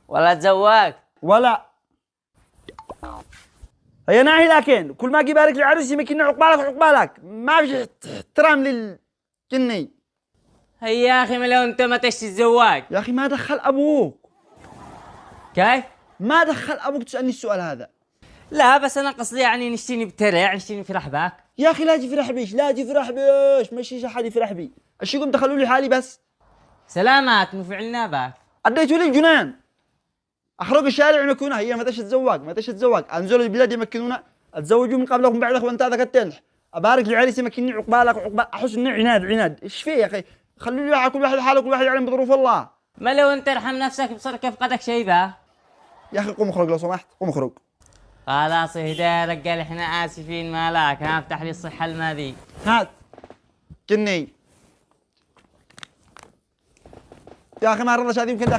ولا تزواج ولا هي ناهي، لكن كل ما اجي بارك للعريس يمكن عقبالك وعقبالك، ما فيش احترام للكني. هي يا اخي ما لو انت ما تشتي الزواج. يا اخي ما دخل ابوك، كيف؟ ما دخل ابوك تسالني السؤال هذا. لا بس انا قصدي يعني نشتيني بترع، نشتيني نفرح باك. يا اخي لا تفرح بيش، لا تفرح بيش، ماشي احد يفرح بي، اشيكم دخلوا لي حالي بس. سلامات مو فعلنا باك. اديتوا لي الجنان، اخرج الشارع ونكونا. هي ما تتزوج، ما تتزوج، انزلوا البلاد يمكنونا، اتزوجوا من قبلكم بعدك وانت هذا كالتنح. ابارك للعريس يمكنني عقبالك وعقبال، احس انه عناد عناد. ايش فيه يا اخي؟ خلوا لي كل واحد حاله، كل واحد يعلم بظروف الله. ما لو انت ارحم نفسك بصير كيف قدك شي با. يا اخي قوم اخرج لو سمحت، قوم اخرج. خلاص اهدى يا رجال، احنا اسفين مالك، ها افتح لي الصحة الماذي. هات كني. يا اخي ما رضاش هذه يمكن